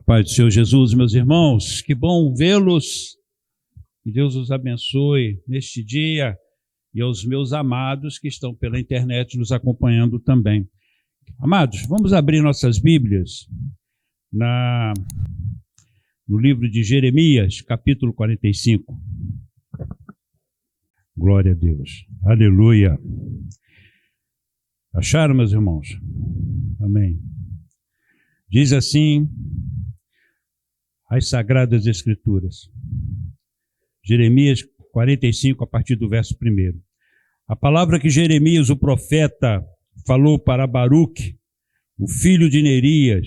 Paz do Senhor Jesus, meus irmãos, que bom vê-los, que Deus os abençoe neste dia e aos meus amados que estão pela internet nos acompanhando também. Amados, vamos abrir nossas Bíblias no livro de Jeremias, capítulo 45. Glória a Deus, aleluia. Acharam, meus irmãos? Amém. Diz assim as Sagradas Escrituras. Jeremias 45, a partir do verso 1. A palavra que Jeremias, o profeta, falou para Baruque, o filho de Nerias,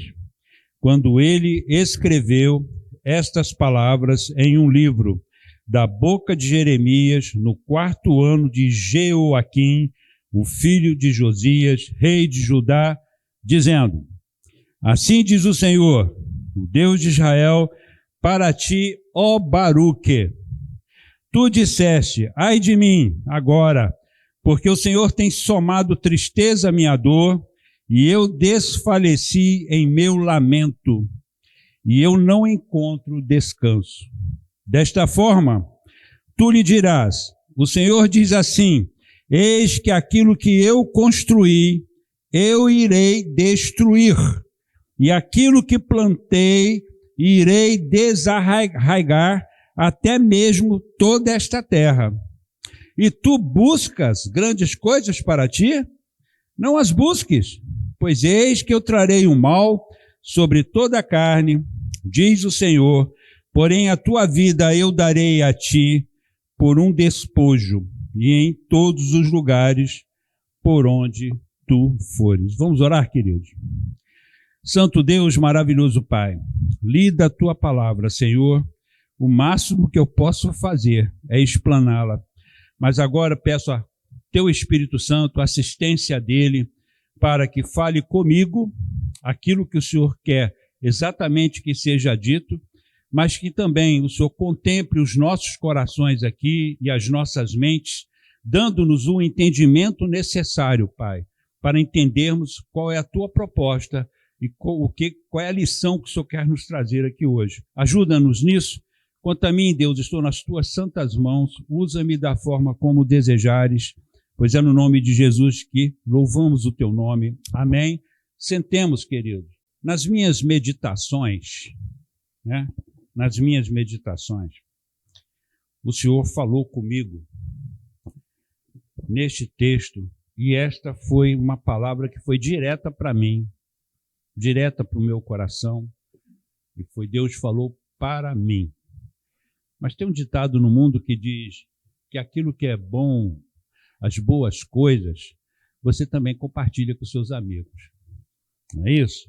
quando ele escreveu estas palavras em um livro, da boca de Jeremias, no 4º ano de Jeoaquim, o filho de Josias, rei de Judá, dizendo: assim diz o Senhor, o Deus de Israel, para ti, ó Baruque. Tu disseste: ai de mim, agora, porque o Senhor tem somado tristeza à minha dor, e eu desfaleci em meu lamento, e eu não encontro descanso. Desta forma, tu lhe dirás: o Senhor diz assim: eis que aquilo que eu construí, eu irei destruir, e aquilo que plantei, irei desarraigar até mesmo toda esta terra. E tu buscas grandes coisas para ti? Não as busques, pois eis que eu trarei o mal sobre toda a carne, diz o Senhor, porém a tua vida eu darei a ti por um despojo, e em todos os lugares por onde tu fores. Vamos orar, queridos? Santo Deus, maravilhoso Pai, lida a tua palavra, Senhor. O máximo que eu posso fazer é explaná-la. Mas agora peço a teu Espírito Santo, a assistência dele, para que fale comigo aquilo que o Senhor quer exatamente que seja dito, mas que também o Senhor contemple os nossos corações aqui e as nossas mentes, dando-nos o entendimento necessário, Pai, para entendermos qual é a tua proposta e qual é a lição que o Senhor quer nos trazer aqui hoje. Ajuda-nos nisso. Quanto a mim, Deus, estou nas tuas santas mãos, usa-me da forma como desejares, pois é no nome de Jesus que louvamos o teu nome. Amém. Sentemos, queridos. Nas minhas meditações, o Senhor falou comigo neste texto, e esta foi uma palavra que foi direta para mim, direta para o meu coração, e foi Deus que falou para mim. Mas tem um ditado no mundo que diz que aquilo que é bom, as boas coisas, você também compartilha com seus amigos. Não é isso?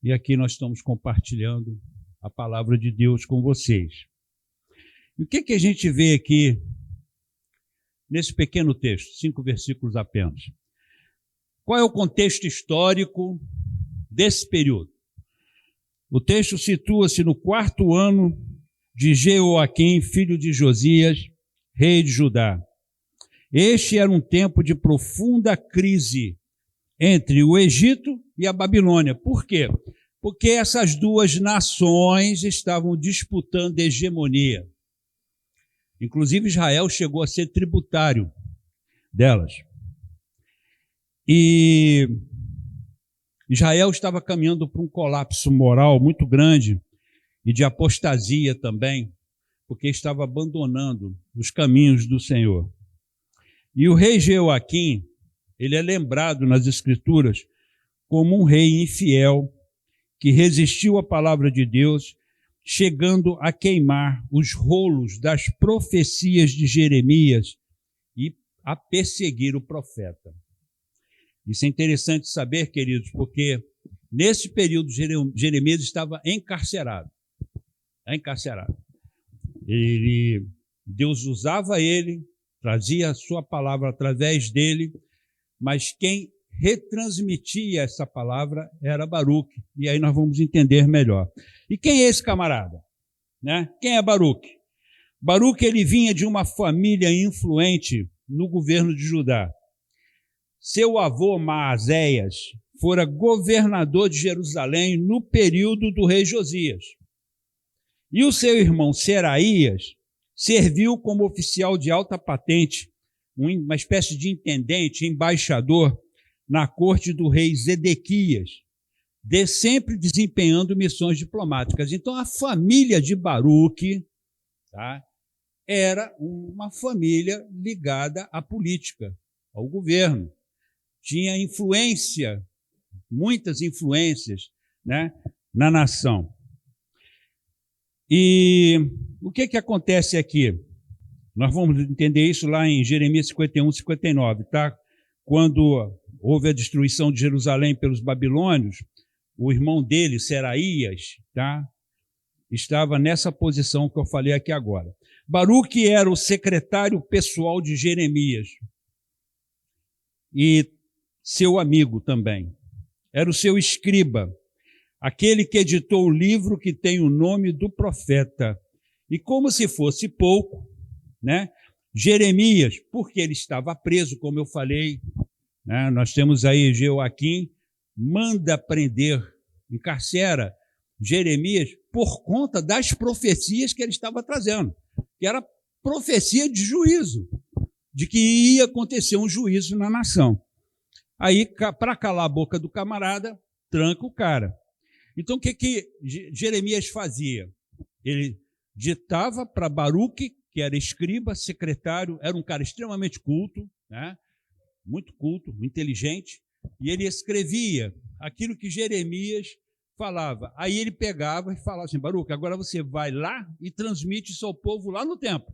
E aqui nós estamos compartilhando a palavra de Deus com vocês. E o que a gente vê aqui nesse pequeno texto, 5 versículos apenas? Qual é o contexto histórico desse período? O texto situa-se no 4º ano de Jeoaquim, filho de Josias, rei de Judá. Este era um tempo de profunda crise entre o Egito e a Babilônia. Por quê? Porque essas duas nações estavam disputando hegemonia. Inclusive Israel chegou a ser tributário delas. E Israel estava caminhando para um colapso moral muito grande e de apostasia também, porque estava abandonando os caminhos do Senhor. E o rei Jeoaquim, ele é lembrado nas Escrituras como um rei infiel que resistiu à palavra de Deus, chegando a queimar os rolos das profecias de Jeremias e a perseguir o profeta. Isso é interessante saber, queridos, porque nesse período Jeremias estava encarcerado. Deus usava ele, trazia a sua palavra através dele, mas quem retransmitia essa palavra era Baruque, e aí nós vamos entender melhor. E quem é esse camarada? Quem é Baruque? Baruque, ele vinha de uma família influente no governo de Judá. Seu avô, Maazéias, fora governador de Jerusalém no período do rei Josias. E o seu irmão Seraías serviu como oficial de alta patente, uma espécie de intendente, embaixador, na corte do rei Zedequias, sempre desempenhando missões diplomáticas. Então, a família de Baruque, tá, era uma família ligada à política, ao governo. Tinha influência, muitas influências, né, na nação. E o que acontece aqui? Nós vamos entender isso lá em Jeremias 51, 59, tá? Quando houve a destruição de Jerusalém pelos babilônios, o irmão dele, Seraías, tá, estava nessa posição que eu falei aqui agora. Baruque era o secretário pessoal de Jeremias e seu amigo também. Era o seu escriba, aquele que editou o livro que tem o nome do profeta. E como se fosse pouco, né, Jeremias, porque ele estava preso, como eu falei, né, nós temos aí Jeoaquim, manda prender, encarcera Jeremias por conta das profecias que ele estava trazendo, que era profecia de juízo, de que ia acontecer um juízo na nação. Aí, para calar a boca do camarada, tranca o cara. Então, o que Jeremias fazia? Ele ditava para Baruque, que era escriba, secretário, era um cara extremamente culto, né? Muito culto, inteligente, e ele escrevia aquilo que Jeremias falava. Aí ele pegava e falava assim: Baruque, agora você vai lá e transmite isso ao povo lá no templo,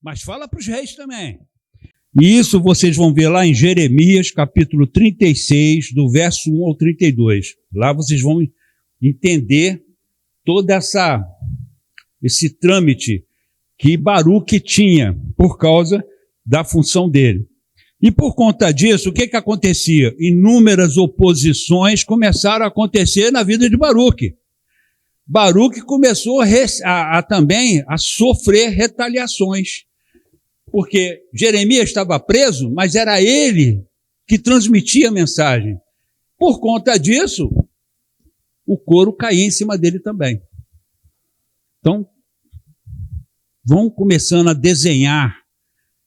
mas fala para os reis também. E isso vocês vão ver lá em Jeremias, capítulo 36, do verso 1 ao 32. Lá vocês vão entender todo esse trâmite que Baruque tinha por causa da função dele. E por conta disso, o que acontecia? Inúmeras oposições começaram a acontecer na vida de Baruque. Baruque começou também a sofrer retaliações, porque Jeremias estava preso, mas era ele que transmitia a mensagem. Por conta disso, o couro caía em cima dele também. Então, vão começando a desenhar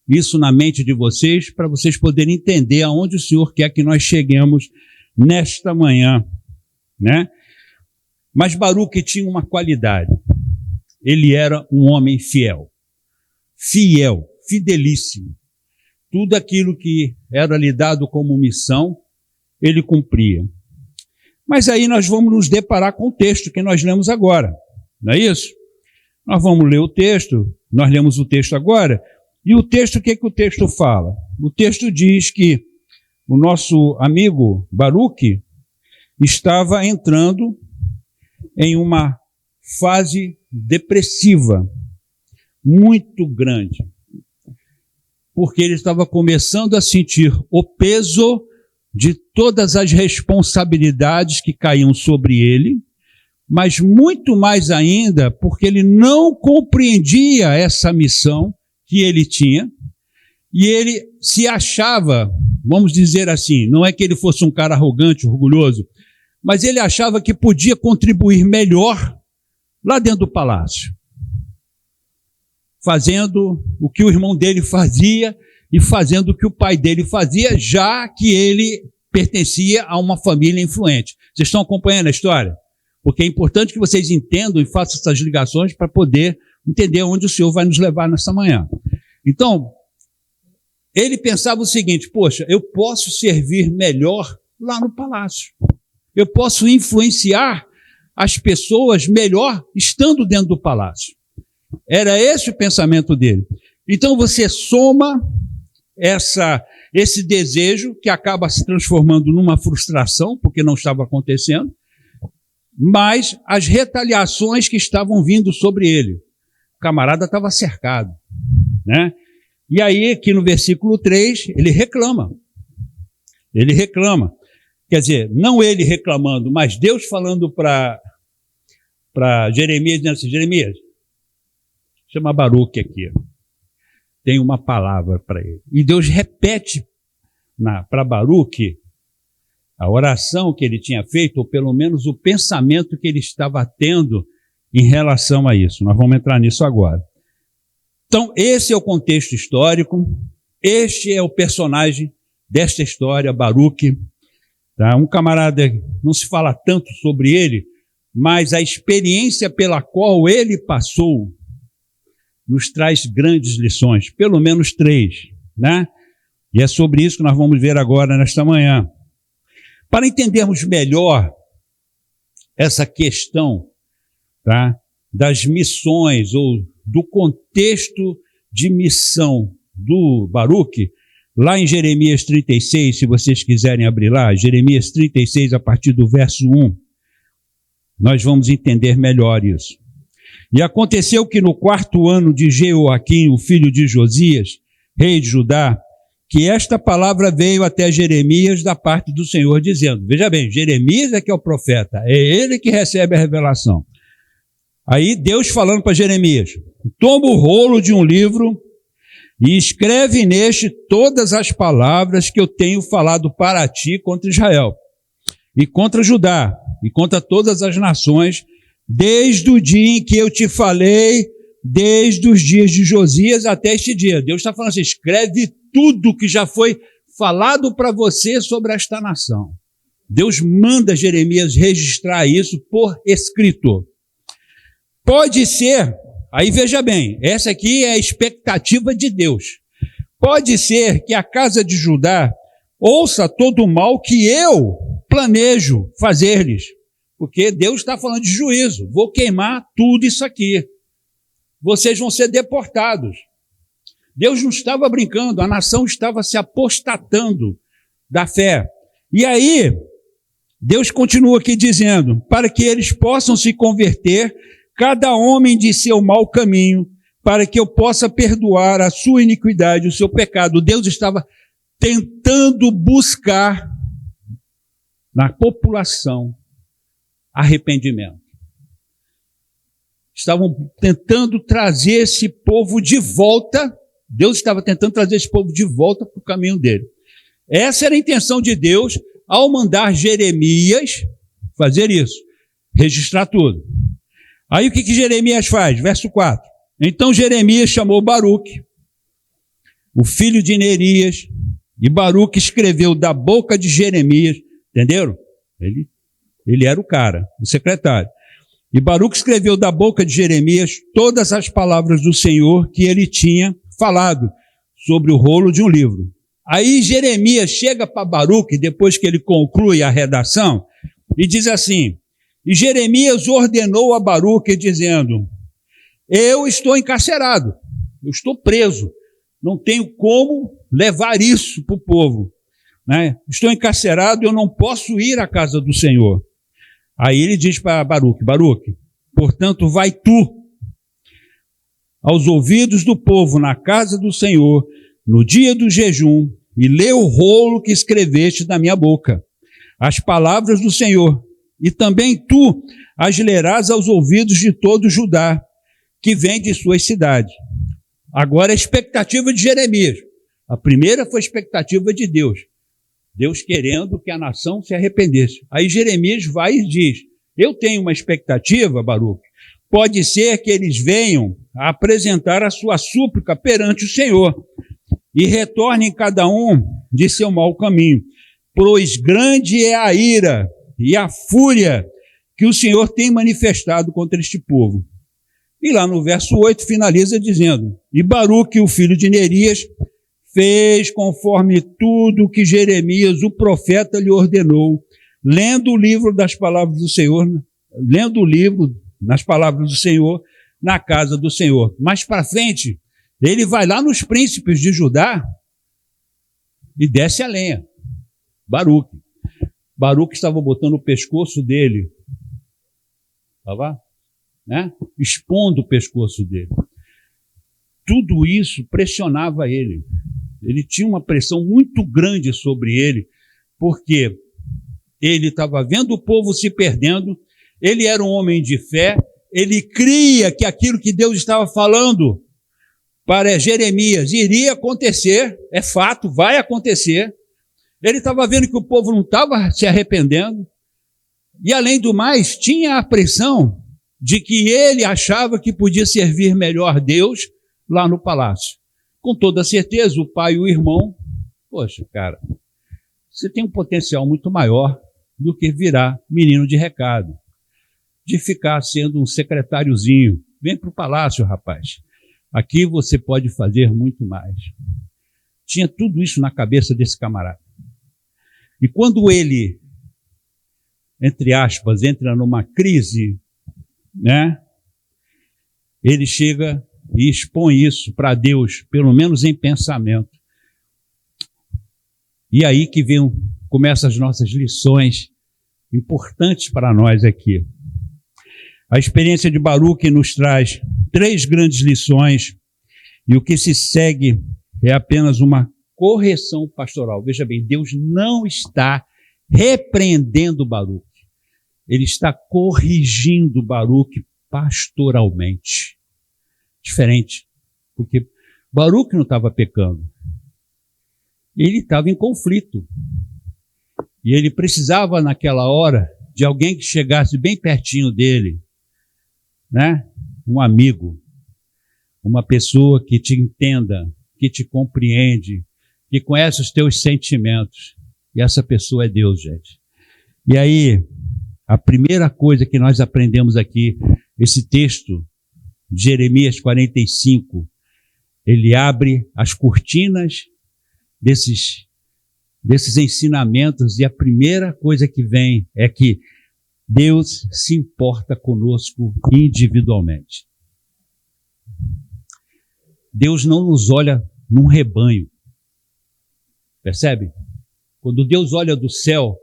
isso na mente de vocês, para vocês poderem entender aonde o Senhor quer que nós cheguemos nesta manhã, né? Mas Baruque tinha uma qualidade. Ele era um homem fiel, fidelíssimo. Tudo aquilo que era lhe dado como missão, ele cumpria. Mas aí nós vamos nos deparar com o texto que nós lemos agora, não é isso? Nós vamos ler o texto, nós lemos o texto agora, e o texto, o que o texto fala? O texto diz que o nosso amigo Baruque estava entrando em uma fase depressiva muito grande, porque ele estava começando a sentir o peso de todas as responsabilidades que caíam sobre ele, mas muito mais ainda porque ele não compreendia essa missão que ele tinha, e ele se achava, vamos dizer assim, não é que ele fosse um cara arrogante, orgulhoso, mas ele achava que podia contribuir melhor lá dentro do palácio, fazendo o que o irmão dele fazia e fazendo o que o pai dele fazia, já que ele pertencia a uma família influente. Vocês estão acompanhando a história? Porque é importante que vocês entendam e façam essas ligações para poder entender onde o Senhor vai nos levar nessa manhã. Então, ele pensava o seguinte: poxa, eu posso servir melhor lá no palácio. Eu posso influenciar as pessoas melhor estando dentro do palácio. Era esse o pensamento dele. Então você soma esse desejo, que acaba se transformando numa frustração, porque não estava acontecendo, mas as retaliações que estavam vindo sobre ele. O camarada estava cercado, né? E aí, aqui no versículo 3, ele reclama. Ele reclama. Quer dizer, não ele reclamando, mas Deus falando para Jeremias, dizendo assim: Jeremias, chama Baruque aqui. Tem uma palavra para ele. E Deus repete para Baruque a oração que ele tinha feito, ou pelo menos o pensamento que ele estava tendo em relação a isso. Nós vamos entrar nisso agora. Então, esse é o contexto histórico, este é o personagem desta história, Baruque. Tá? Um camarada, não se fala tanto sobre ele, mas a experiência pela qual ele passou nos traz grandes lições, pelo menos 3, né? E é sobre isso que nós vamos ver agora, nesta manhã. Para entendermos melhor essa questão, tá, das missões, ou do contexto de missão do Baruque, lá em Jeremias 36, se vocês quiserem abrir lá, Jeremias 36, a partir do verso 1, nós vamos entender melhor isso. E aconteceu que no 4º ano de Jeoaquim, o filho de Josias, rei de Judá, que esta palavra veio até Jeremias da parte do Senhor, dizendo, veja bem, Jeremias é que é o profeta, é ele que recebe a revelação. Aí Deus falando para Jeremias, toma o rolo de um livro e escreve neste todas as palavras que eu tenho falado para ti contra Israel, e contra Judá, e contra todas as nações, desde o dia em que eu te falei, desde os dias de Josias até este dia. Deus está falando assim, escreve tudo que já foi falado para você sobre esta nação. Deus manda Jeremias registrar isso por escrito. Pode ser, aí veja bem, essa aqui é a expectativa de Deus. Pode ser que a casa de Judá ouça todo o mal que eu planejo fazer-lhes. Porque Deus está falando de juízo. Vou queimar tudo isso aqui. Vocês vão ser deportados. Deus não estava brincando, a nação estava se apostatando da fé. E aí, Deus continua aqui dizendo, para que eles possam se converter, cada homem de seu mau caminho, para que eu possa perdoar a sua iniquidade, o seu pecado. Deus estava tentando buscar na população arrependimento. Estavam tentando trazer esse povo de volta, Deus estava tentando trazer esse povo de volta para o caminho dele. Essa era a intenção de Deus ao mandar Jeremias fazer isso, registrar tudo. Aí o que Jeremias faz? Verso 4. Então Jeremias chamou Baruque, o filho de Nerias, e Baruque escreveu da boca de Jeremias, entenderam? Ele era o cara, o secretário. E Baruque escreveu da boca de Jeremias todas as palavras do Senhor que ele tinha falado sobre o rolo de um livro. Aí Jeremias chega para Baruque, depois que ele conclui a redação, e diz assim, e Jeremias ordenou a Baruque, dizendo, eu estou encarcerado, eu estou preso, não tenho como levar isso para o povo, né? Estou encarcerado, eu não posso ir à casa do Senhor. Aí ele diz para Baruque, portanto vai tu aos ouvidos do povo na casa do Senhor, no dia do jejum, e lê o rolo que escreveste da minha boca, as palavras do Senhor, e também tu as lerás aos ouvidos de todo Judá, que vem de suas cidades. Agora a expectativa de Jeremias. A primeira foi a expectativa de Deus. Deus querendo que a nação se arrependesse. Aí Jeremias vai e diz, eu tenho uma expectativa, Baruque, pode ser que eles venham a apresentar a sua súplica perante o Senhor e retornem cada um de seu mau caminho, pois grande é a ira e a fúria que o Senhor tem manifestado contra este povo. E lá no verso 8 finaliza dizendo, e Baruque, o filho de Nerias, fez conforme tudo que Jeremias, o profeta, lhe ordenou, lendo o livro das palavras do Senhor, lendo o livro nas palavras do Senhor, na casa do Senhor. Mais para frente, ele vai lá nos príncipes de Judá e desce a lenha. Baruque estava botando o pescoço dele, estava, né, expondo o pescoço dele. Tudo isso pressionava ele. Ele tinha uma pressão muito grande sobre ele, porque ele estava vendo o povo se perdendo, ele era um homem de fé, ele cria que aquilo que Deus estava falando para Jeremias iria acontecer, é fato, vai acontecer. Ele estava vendo que o povo não estava se arrependendo. E, além do mais, tinha a pressão de que ele achava que podia servir melhor Deus lá no palácio. Com toda certeza, o pai e o irmão, poxa, cara, você tem um potencial muito maior do que virar menino de recado, de ficar sendo um secretáriozinho. Vem para o palácio, rapaz. Aqui você pode fazer muito mais. Tinha tudo isso na cabeça desse camarada. E quando ele, entre aspas, entra numa crise, né? Ele chega e expõe isso para Deus, pelo menos em pensamento. E aí que começam as nossas lições importantes para nós aqui. A experiência de Baruque nos traz 3 grandes lições, e o que se segue é apenas uma correção pastoral. Veja bem, Deus não está repreendendo Baruque. Ele está corrigindo Baruque pastoralmente. Diferente, porque Baruque não estava pecando. Ele estava em conflito. E ele precisava, naquela hora, de alguém que chegasse bem pertinho dele, né? Um amigo, uma pessoa que te entenda, que te compreende, que conhece os teus sentimentos. E essa pessoa é Deus, gente. E aí, a primeira coisa que nós aprendemos aqui, esse texto de Jeremias 45, ele abre as cortinas desses ensinamentos, e a primeira coisa que vem é que Deus se importa conosco individualmente. Deus não nos olha num rebanho. Percebe? Quando Deus olha do céu,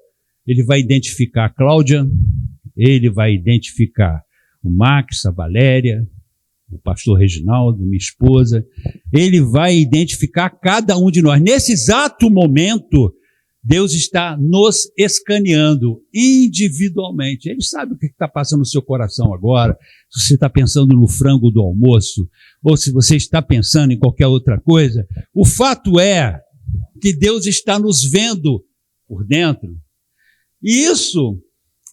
ele vai identificar a Cláudia, ele vai identificar o Max, a Valéria, o pastor Reginaldo, minha esposa. Ele vai identificar cada um de nós. Nesse exato momento, Deus está nos escaneando individualmente. Ele sabe o que está passando no seu coração agora, se você está pensando no frango do almoço, ou se você está pensando em qualquer outra coisa. O fato é que Deus está nos vendo por dentro. E isso,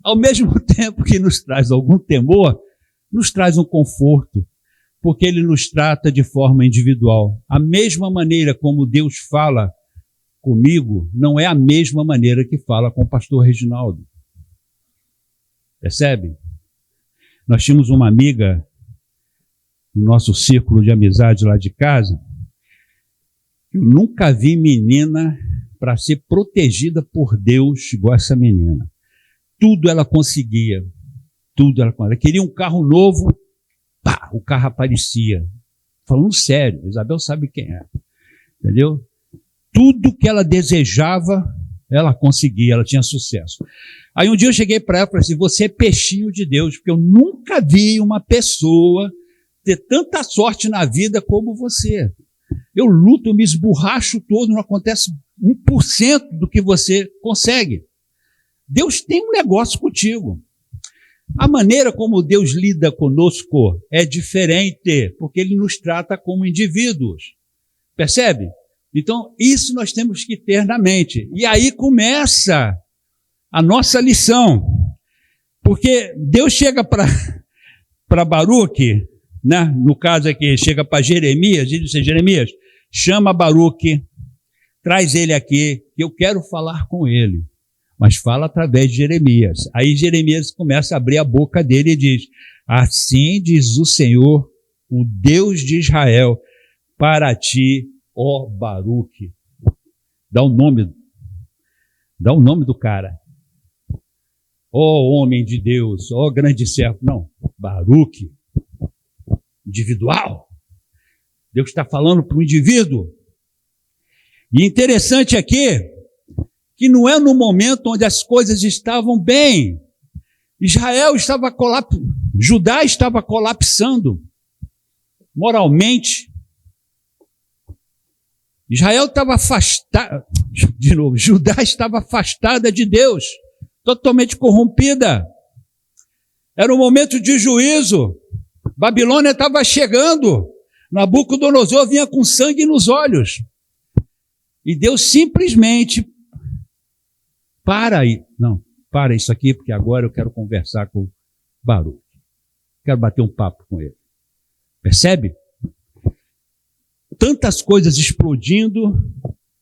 ao mesmo tempo que nos traz algum temor, nos traz um conforto, porque Ele nos trata de forma individual. A mesma maneira como Deus fala comigo, não é a mesma maneira que fala com o pastor Reginaldo. Percebe? Nós tínhamos uma amiga no nosso círculo de amizade lá de casa. Eu nunca vi menina para ser protegida por Deus igual essa menina. Tudo ela conseguia. Tudo ela conseguia. Ela queria um carro novo, pá, o carro aparecia. Falando sério, Isabel sabe quem é. Entendeu? Tudo que ela desejava, ela conseguia, ela tinha sucesso. Aí um dia eu cheguei para ela e falei assim, você é peixinho de Deus, porque eu nunca vi uma pessoa ter tanta sorte na vida como você. Eu luto, eu me esborracho todo, não acontece 1% do que você consegue. Deus tem um negócio contigo. A maneira como Deus lida conosco é diferente, porque Ele nos trata como indivíduos. Percebe? Então, isso nós temos que ter na mente. E aí começa a nossa lição. Porque Deus chega para Baruque, né? No caso aqui, chega para Jeremias, e diz assim, Jeremias, chama Baruque, traz ele aqui, que eu quero falar com ele. Mas fala através de Jeremias. Aí Jeremias começa a abrir a boca dele e diz, assim diz o Senhor, o Deus de Israel, para ti, ó Baruque. Dá o nome do cara. Ó homem de Deus, ó grande servo. Não, Baruque. Individual. Deus está falando para o indivíduo. E interessante aqui, que não é no momento onde as coisas estavam bem. Judá estava colapsando moralmente. Israel estava afastada, de novo, Judá estava afastada de Deus, totalmente corrompida. Era um momento de juízo. Babilônia estava chegando. Nabucodonosor vinha com sangue nos olhos. E Deus simplesmente para aí. Não, para isso aqui, porque agora eu quero conversar com o Baruque. Quero bater um papo com ele. Percebe? Tantas coisas explodindo,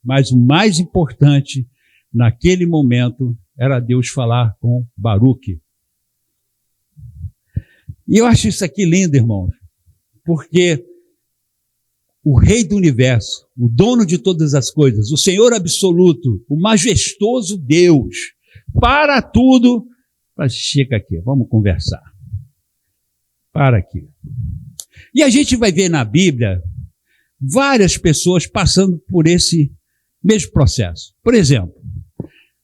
mas o mais importante, naquele momento, era Deus falar com Baruque. E eu acho isso aqui lindo, irmãos, porque o Rei do Universo, o dono de todas as coisas, o Senhor absoluto, o majestoso Deus, para tudo, mas chega aqui, vamos conversar. Para aqui. E a gente vai ver na Bíblia várias pessoas passando por esse mesmo processo. Por exemplo,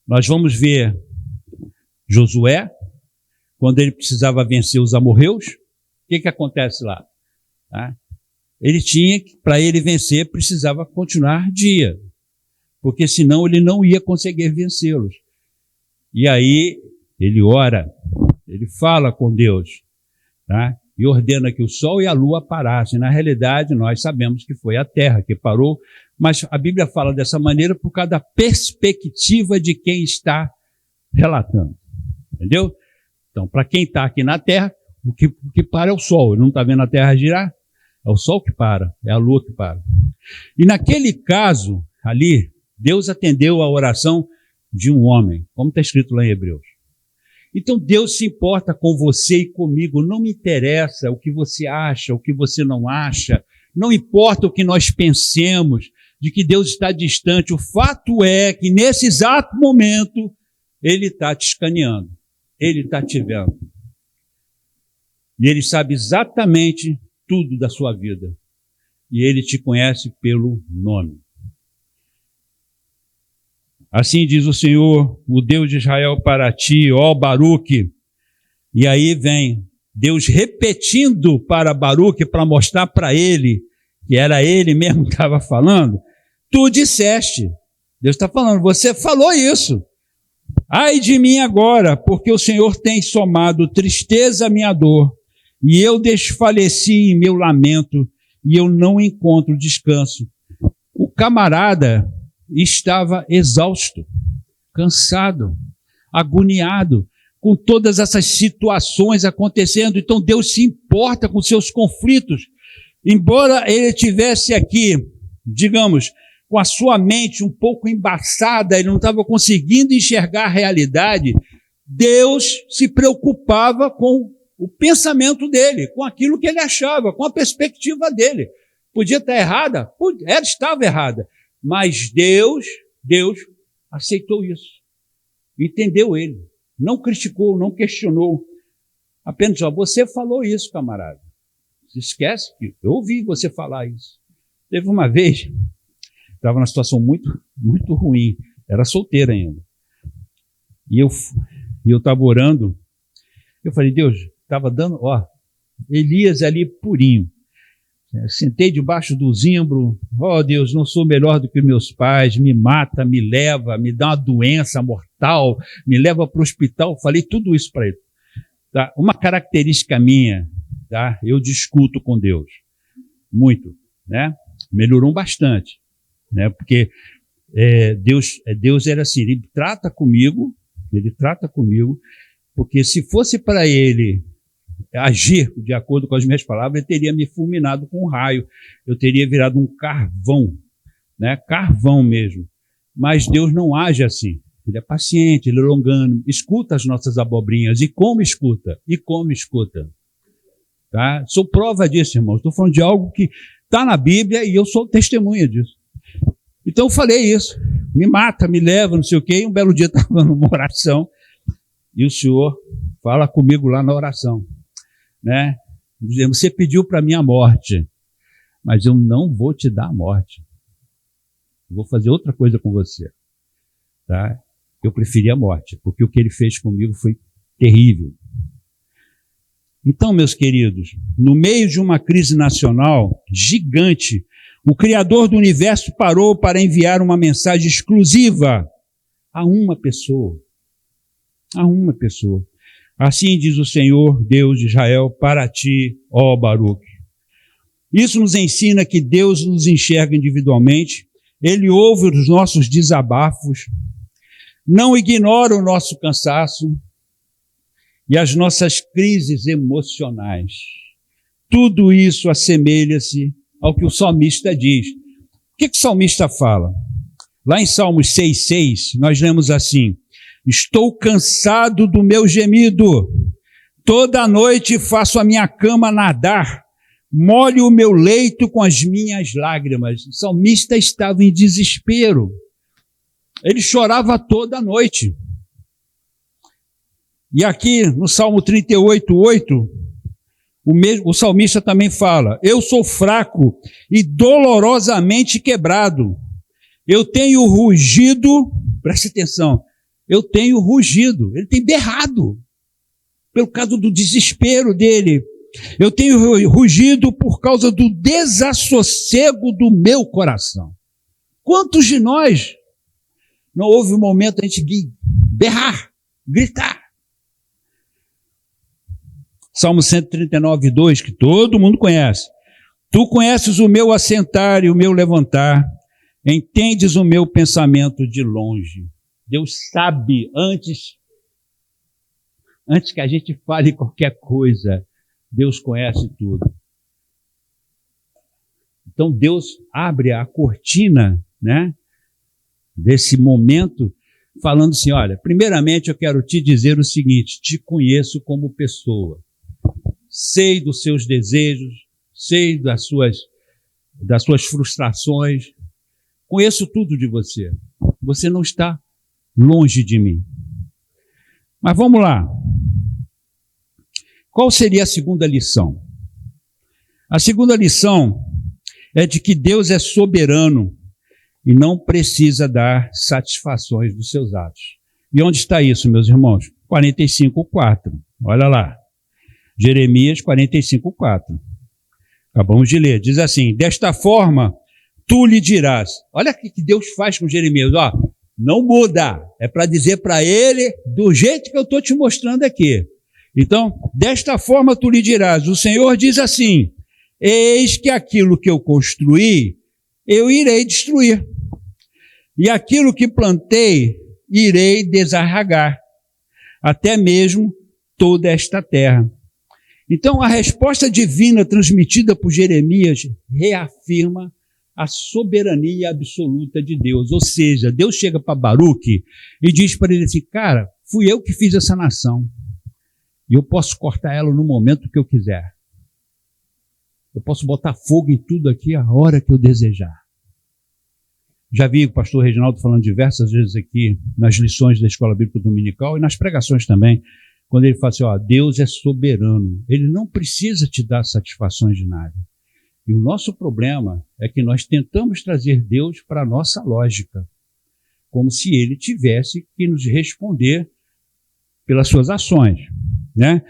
nós vamos ver Josué, quando ele precisava vencer os amorreus. O que acontece lá? Tá? Ele tinha, para ele vencer, precisava continuar dia, porque senão ele não ia conseguir vencê-los. E aí ele ora, ele fala com Deus, tá? E ordena que o sol e a lua parassem. Na realidade, nós sabemos que foi a terra que parou, mas a Bíblia fala dessa maneira por causa da perspectiva de quem está relatando. Entendeu? Então, para quem está aqui na terra, o que para é o sol. Ele não está vendo a terra girar? É o sol que para, é a lua que para. E naquele caso, ali, Deus atendeu a oração de um homem, como está escrito lá em Hebreus. Então Deus se importa com você e comigo, não me interessa o que você acha, o que você não acha, não importa o que nós pensemos, de que Deus está distante, o fato é que nesse exato momento, Ele está te escaneando, Ele está te vendo. E Ele sabe exatamente tudo da sua vida. E Ele te conhece pelo nome. Assim diz o Senhor, o Deus de Israel para ti, ó Baruque. E aí vem Deus repetindo para Baruque, para mostrar para ele, que era ele mesmo que estava falando. Tu disseste, Deus está falando, você falou isso. Ai de mim agora, porque o Senhor tem somado tristeza à minha dor, e eu desfaleci em meu lamento, e eu não encontro descanso. O camarada estava exausto, cansado, agoniado, com todas essas situações acontecendo. Então Deus se importa com seus conflitos. Embora ele tivesse aqui, digamos, com a sua mente um pouco embaçada, ele não estava conseguindo enxergar a realidade, Deus se preocupava com o pensamento dele, com aquilo que ele achava, com a perspectiva dele. Podia estar errada? Ela estava errada. Mas Deus aceitou isso. Entendeu ele. Não criticou, não questionou. Apenas, você falou isso, camarada. Você esquece que eu ouvi você falar isso. Teve uma vez, estava numa situação muito, muito ruim. Era solteiro ainda. E eu estava orando. Eu falei, Deus, estava dando, Elias ali purinho. Sentei debaixo do zimbro, Deus, não sou melhor do que meus pais, me mata, me leva, me dá uma doença mortal, me leva para o hospital. Falei tudo isso para ele. Tá? Uma característica minha, tá? Eu discuto com Deus, muito, né? Melhorou bastante, né? Porque Deus era assim, ele trata comigo, porque se fosse para ele agir de acordo com as minhas palavras, ele teria me fulminado com um raio, eu teria virado um carvão, né? Carvão mesmo. Mas Deus não age assim. Ele é paciente, ele é longânimo, escuta as nossas abobrinhas. E como escuta? Tá? Sou prova disso, irmãos. Estou falando de algo que está na Bíblia e eu sou testemunha disso. Então eu falei isso. Me mata, me leva, não sei o quê. E um belo dia estava numa oração e o Senhor fala comigo lá na oração, né? Você pediu para mim a morte, mas eu não vou te dar a morte. Eu vou fazer outra coisa com você, tá? Eu preferi a morte, porque o que ele fez comigo foi terrível. Então, meus queridos, no meio de uma crise nacional gigante, o Criador do Universo parou para enviar uma mensagem exclusiva a uma pessoa. A uma pessoa. Assim diz o Senhor, Deus de Israel, para ti, ó Baruque. Isso nos ensina que Deus nos enxerga individualmente, Ele ouve os nossos desabafos, não ignora o nosso cansaço e as nossas crises emocionais. Tudo isso assemelha-se ao que o salmista diz. O que o salmista fala? Lá em Salmos 6,6, nós lemos assim: estou cansado do meu gemido, toda noite faço a minha cama nadar, molho o meu leito com as minhas lágrimas. O salmista estava em desespero. Ele chorava toda noite. E aqui no Salmo 38,8, o salmista também fala: eu sou fraco e dolorosamente quebrado. Eu tenho rugido, preste atenção, eu tenho rugido, ele tem berrado, pelo causa do desespero dele. Eu tenho rugido por causa do desassossego do meu coração. Quantos de nós não houve um momento a gente berrar, gritar? Salmo 139,2, que todo mundo conhece. Tu conheces o meu assentar e o meu levantar, entendes o meu pensamento de longe. Deus sabe antes que a gente fale qualquer coisa, Deus conhece tudo. Então Deus abre a cortina, né, desse momento, falando assim: olha, primeiramente eu quero te dizer o seguinte, te conheço como pessoa, sei dos seus desejos, sei das suas frustrações, conheço tudo de você. Você não está longe de mim. Mas vamos lá. Qual seria a segunda lição? A segunda lição é de que Deus é soberano e não precisa dar satisfações dos seus atos. E onde está isso, meus irmãos? 45:4. Olha lá. Jeremias 45:4. Acabamos de ler. Diz assim: desta forma, tu lhe dirás. Olha o que Deus faz com Jeremias. Ó, não muda. É para dizer para ele do jeito que eu estou te mostrando aqui. Então, desta forma tu lhe dirás. O Senhor diz assim: eis que aquilo que eu construí, eu irei destruir. E aquilo que plantei, irei desarraigar. Até mesmo toda esta terra. Então, a resposta divina transmitida por Jeremias reafirma a soberania absoluta de Deus. Ou seja, Deus chega para Baruque e diz para ele assim: cara, fui eu que fiz essa nação. E eu posso cortar ela no momento que eu quiser. Eu posso botar fogo em tudo aqui a hora que eu desejar. Já vi o pastor Reginaldo falando diversas vezes aqui nas lições da Escola Bíblica Dominical e nas pregações também, quando ele fala assim: ó, Deus é soberano, ele não precisa te dar satisfações de nada. E o nosso problema é que nós tentamos trazer Deus para a nossa lógica, como se ele tivesse que nos responder pelas suas ações, né?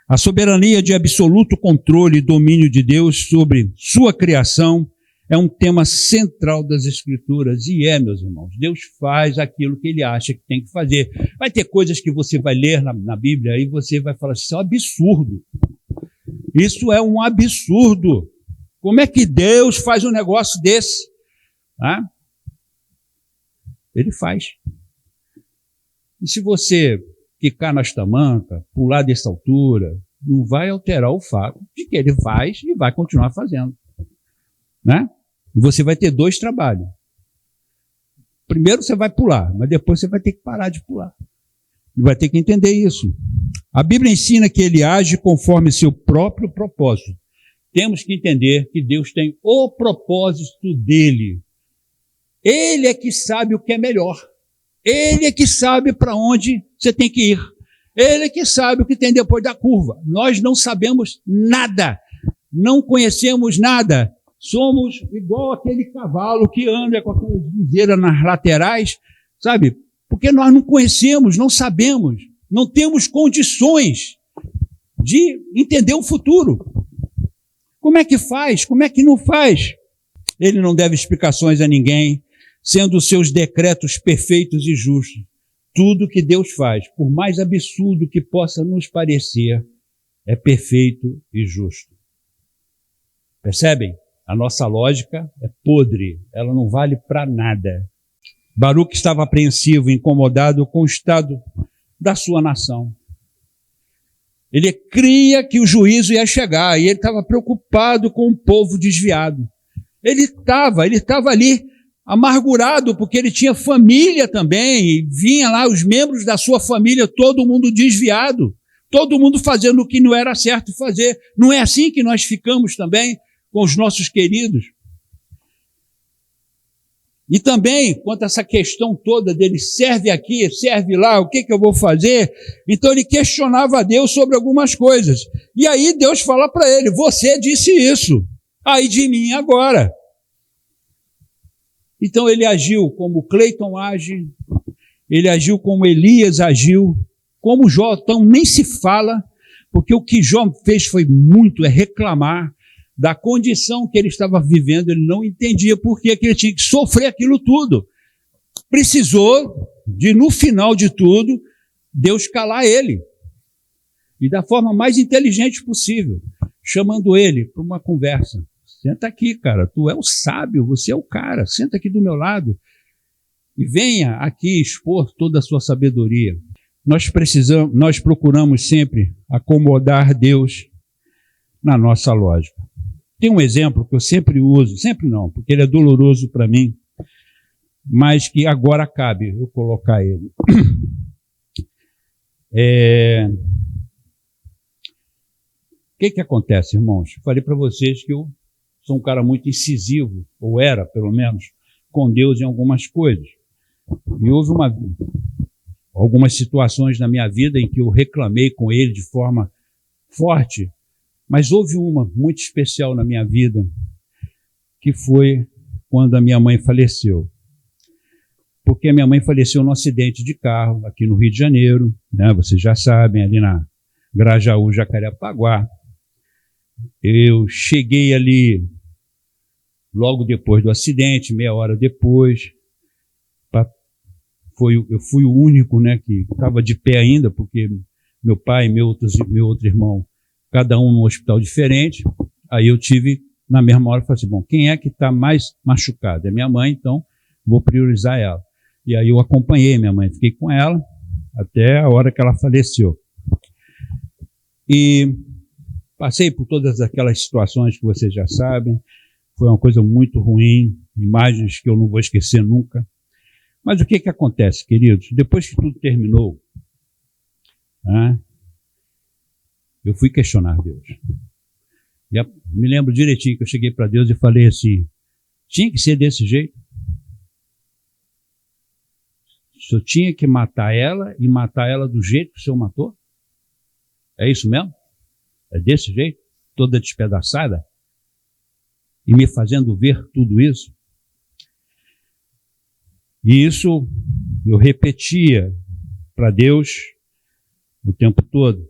A soberania de absoluto controle e domínio de Deus sobre sua criação é um tema central das Escrituras. E meus irmãos, Deus faz aquilo que ele acha que tem que fazer. Vai ter coisas que você vai ler na Bíblia e você vai falar assim: isso é um absurdo. Isso é um absurdo. Como é que Deus faz um negócio desse? Ah? Ele faz. E se você ficar nas tamancas, pular dessa altura, não vai alterar o fato de que ele faz e vai continuar fazendo. Né? E você vai ter dois trabalhos. Primeiro você vai pular, mas depois você vai ter que parar de pular. E vai ter que entender isso. A Bíblia ensina que ele age conforme seu próprio propósito. Temos que entender que Deus tem o propósito dele. Ele é que sabe o que é melhor. Ele é que sabe para onde você tem que ir. Ele é que sabe o que tem depois da curva. Nós não sabemos nada. Não conhecemos nada. Somos igual aquele cavalo que anda com aquelas viseiras nas laterais, sabe? Porque nós não conhecemos, não sabemos, não temos condições de entender o futuro. Como é que faz? Como é que não faz? Ele não deve explicações a ninguém, sendo os seus decretos perfeitos e justos. Tudo que Deus faz, por mais absurdo que possa nos parecer, é perfeito e justo. Percebem? A nossa lógica é podre, ela não vale para nada. Baruque estava apreensivo, incomodado com o estado da sua nação. Ele cria que o juízo ia chegar e ele estava preocupado com o povo desviado. Ele estava ali amargurado porque ele tinha família também e vinha lá os membros da sua família, todo mundo desviado, todo mundo fazendo o que não era certo fazer. Não é assim que nós ficamos também com os nossos queridos? E também, quanto a essa questão toda dele, serve aqui, serve lá, o que eu vou fazer? Então ele questionava a Deus sobre algumas coisas. E aí Deus fala para ele, você disse isso, ai de mim agora. Então ele agiu como Cleiton age, ele agiu como Elias agiu, como Jó, então nem se fala, porque o que Jó fez foi muito, reclamar da condição que ele estava vivendo. Ele não entendia por que ele tinha que sofrer aquilo tudo. Precisou de, no final de tudo, Deus calar ele. E da forma mais inteligente possível, chamando ele para uma conversa. Senta aqui, cara, tu é o sábio, você é o cara, senta aqui do meu lado e venha aqui expor toda a sua sabedoria. Nós procuramos sempre acomodar Deus na nossa lógica. Tem um exemplo que eu sempre uso, sempre não, porque ele é doloroso para mim, mas que agora cabe eu colocar ele. O que acontece, irmãos? Eu falei para vocês que eu sou um cara muito incisivo, ou era, pelo menos, com Deus em algumas coisas. E houve algumas situações na minha vida em que eu reclamei com ele de forma forte, mas houve uma muito especial na minha vida, que foi quando a minha mãe faleceu. Porque a minha mãe faleceu num acidente de carro aqui no Rio de Janeiro, né? Vocês já sabem, ali na Grajaú, Jacarepaguá. Eu cheguei ali logo depois do acidente, meia hora depois. Eu fui o único, né, que estava de pé ainda, porque meu pai e meu outro irmão, cada um num hospital diferente. Aí eu tive, na mesma hora, falei assim, bom, quem é que está mais machucado? É minha mãe, então vou priorizar ela. E aí eu acompanhei minha mãe, fiquei com ela até a hora que ela faleceu. E passei por todas aquelas situações que vocês já sabem. Foi uma coisa muito ruim, imagens que eu não vou esquecer nunca. Mas o que acontece, queridos? Depois que tudo terminou, né, eu fui questionar Deus. E me lembro direitinho que eu cheguei para Deus e falei assim, tinha que ser desse jeito? O senhor tinha que matar ela e matar ela do jeito que o senhor matou? É isso mesmo? É desse jeito? Toda despedaçada? E me fazendo ver tudo isso? E isso eu repetia para Deus o tempo todo.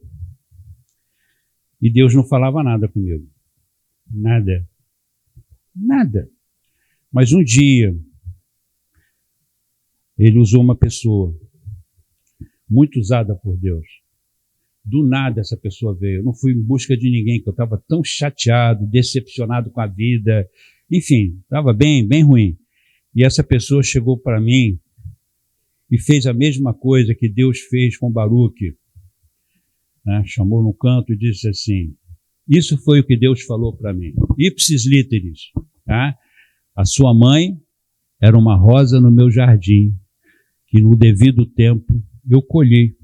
E Deus não falava nada comigo. Nada. Nada. Mas um dia, ele usou uma pessoa muito usada por Deus. Do nada essa pessoa veio. Eu não fui em busca de ninguém, que eu estava tão chateado, decepcionado com a vida. Enfim, estava bem ruim. E essa pessoa chegou para mim e fez a mesma coisa que Deus fez com Baruque. Né? Chamou no canto e disse assim, isso foi o que Deus falou para mim. Ipsis literis. Tá? A sua mãe era uma rosa no meu jardim, que no devido tempo eu colhi.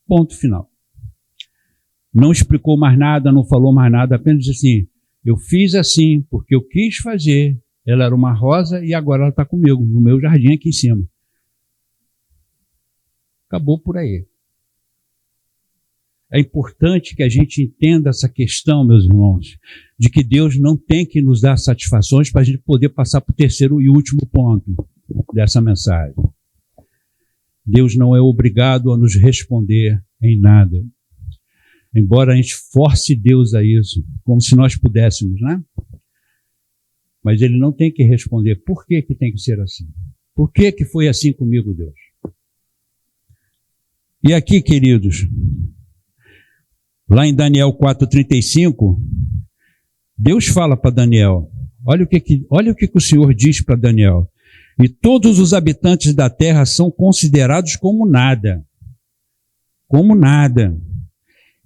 Ponto final. Não explicou mais nada, não falou mais nada, apenas disse assim, eu fiz assim porque eu quis fazer, ela era uma rosa e agora ela está comigo, no meu jardim aqui em cima. Acabou por aí. É importante que a gente entenda essa questão, meus irmãos, de que Deus não tem que nos dar satisfações para a gente poder passar para o terceiro e último ponto dessa mensagem. Deus não é obrigado a nos responder em nada. Embora a gente force Deus a isso, como se nós pudéssemos, né? Mas Ele não tem que responder por que tem que ser assim. Por que foi assim comigo, Deus? E aqui, queridos, lá em Daniel 4,35, Deus fala para Daniel, olha o que o Senhor diz para Daniel. e todos os habitantes da terra são considerados como nada. Como nada.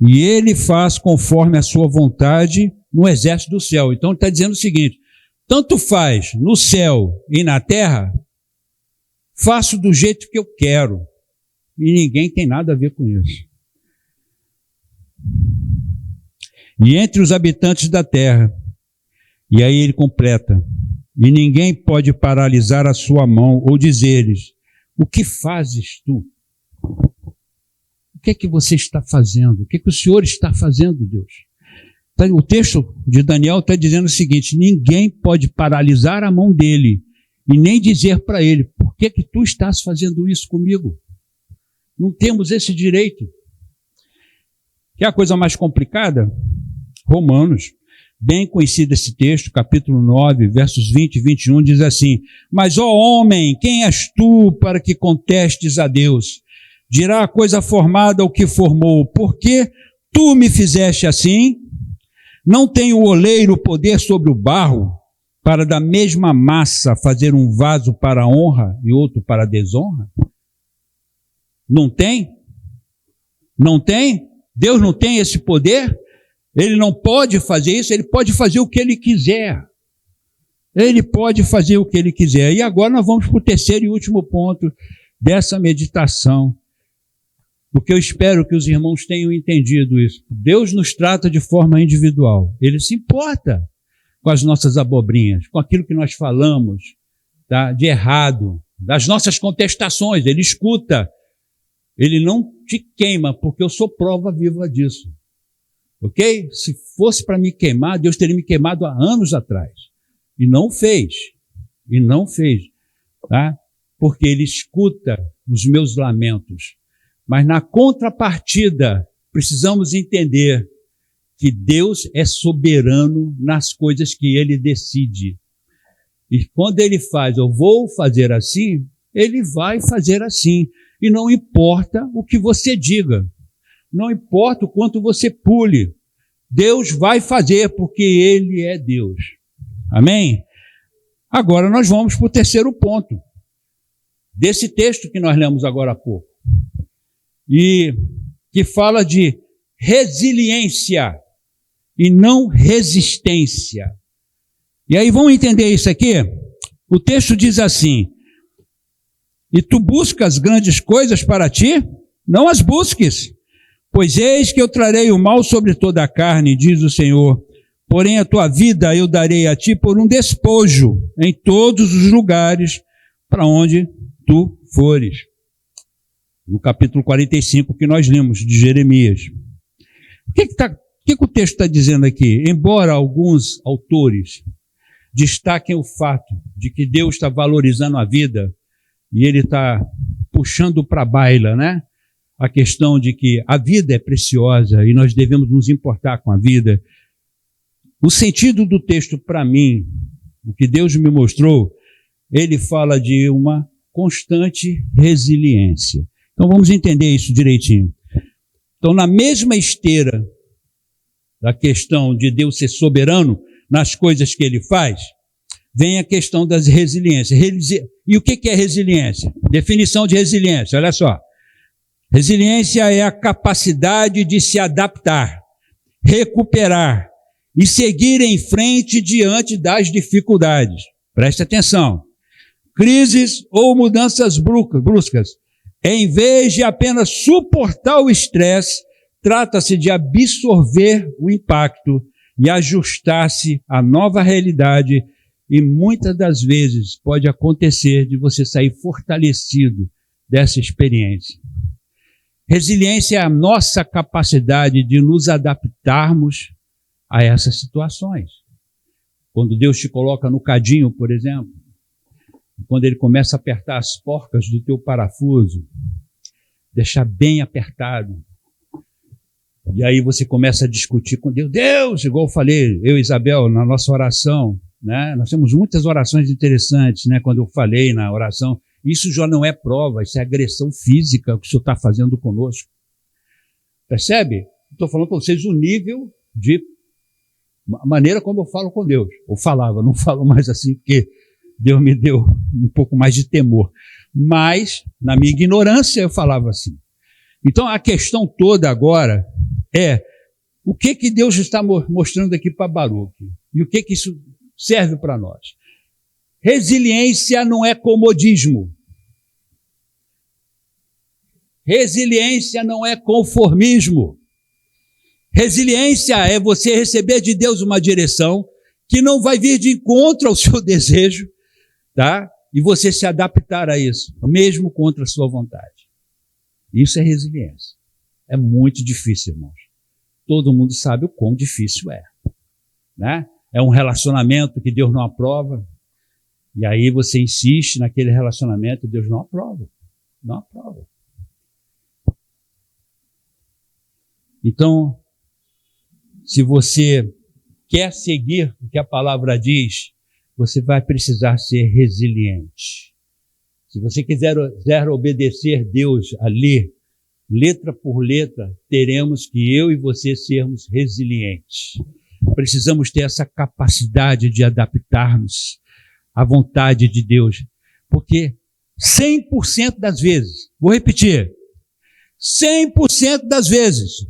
E ele faz conforme a sua vontade no exército do céu. Então ele está dizendo o seguinte: tanto faz no céu e na terra, faço do jeito que eu quero. E ninguém tem nada a ver com isso. E entre os habitantes da terra, e aí ele completa, e ninguém pode paralisar a sua mão ou dizer-lhes: o que fazes tu? O que é que você está fazendo? O que é que o Senhor está fazendo, Deus? O texto de Daniel está dizendo o seguinte: ninguém pode paralisar a mão dele e nem dizer para ele: por que tu estás fazendo isso comigo? Não temos esse direito. Quer a coisa mais complicada? Romanos, bem conhecido esse texto, capítulo 9, versos 20 e 21, diz assim: mas, ó homem, quem és tu para que contestes a Deus? Dirá a coisa formada o que formou: por que tu me fizeste assim? Não tem o oleiro poder sobre o barro, para da mesma massa fazer um vaso para a honra e outro para a desonra? Não tem? Não tem? Deus não tem esse poder? Ele não pode fazer isso? Ele pode fazer o que ele quiser. Ele pode fazer o que ele quiser. E agora nós vamos para o terceiro e último ponto dessa meditação, porque eu espero que os irmãos tenham entendido isso. Deus nos trata de forma individual. Ele se importa com as nossas abobrinhas, com aquilo que nós falamos, tá, de errado, das nossas contestações. Ele escuta. Ele não te queima, porque eu sou prova viva disso. Ok? Se fosse para me queimar, Deus teria me queimado há anos atrás. E não fez. E não fez. Tá? Porque Ele escuta os meus lamentos. Mas na contrapartida, precisamos entender que Deus é soberano nas coisas que Ele decide. E quando Ele faz, eu vou fazer assim, Ele vai fazer assim. E não importa o que você diga. Não importa o quanto você pule. Deus vai fazer, porque Ele é Deus. Amém? Agora nós vamos para o terceiro ponto desse texto que nós lemos agora há pouco. E que fala de resiliência e não resistência. E aí vamos entender isso aqui? O texto diz assim: e tu buscas grandes coisas para ti? Não as busques, pois eis que eu trarei o mal sobre toda a carne, diz o Senhor. Porém a tua vida eu darei a ti por um despojo em todos os lugares para onde tu fores. No capítulo 45 que nós lemos de Jeremias. O que o texto está dizendo aqui? Embora alguns autores destaquem o fato de que Deus está valorizando a vida e Ele está puxando para a baila, né? A questão de que a vida é preciosa e nós devemos nos importar com a vida. O sentido do texto, para mim, o que Deus me mostrou, ele fala de uma constante resiliência. Então vamos entender isso direitinho. Então, na mesma esteira da questão de Deus ser soberano nas coisas que Ele faz, vem a questão das resiliências. E o que é resiliência? Definição de resiliência, olha só. Resiliência é a capacidade de se adaptar, recuperar e seguir em frente diante das dificuldades. Preste atenção. Crises ou mudanças bruscas. Em vez de apenas suportar o estresse, trata-se de absorver o impacto e ajustar-se à nova realidade. E muitas das vezes pode acontecer de você sair fortalecido dessa experiência. Resiliência é a nossa capacidade de nos adaptarmos a essas situações. Quando Deus te coloca no cadinho, por exemplo, quando Ele começa a apertar as porcas do teu parafuso, deixar bem apertado, e aí você começa a discutir com Deus. Deus, igual eu falei, eu e Isabel, na nossa oração, né? Nós temos muitas orações interessantes, né? Quando eu falei na oração, isso já não é prova, isso é agressão física que o Senhor está fazendo conosco. Percebe? Estou falando para vocês o nível de a maneira como eu falo com Deus. Eu falava, não falo mais assim, porque Deus me deu um pouco mais de temor. Mas, na minha ignorância, eu falava assim. Então, a questão toda agora é o que Deus está mostrando aqui para Baruque e o que isso serve para nós. Resiliência não é comodismo. Resiliência não é conformismo. Resiliência é você receber de Deus uma direção que não vai vir de encontro ao seu desejo, tá? E você se adaptar a isso, mesmo contra a sua vontade. Isso é resiliência. É muito difícil, irmãos. Todo mundo sabe o quão difícil é, né? É um relacionamento que Deus não aprova, e aí você insiste naquele relacionamento e Deus não aprova. Não aprova. Então, se você quer seguir o que a palavra diz, você vai precisar ser resiliente. Se você quiser obedecer Deus ali, letra por letra, teremos que eu e você sermos resilientes. Precisamos ter essa capacidade de adaptarmos à vontade de Deus, porque 100% das vezes, vou repetir, 100% das vezes,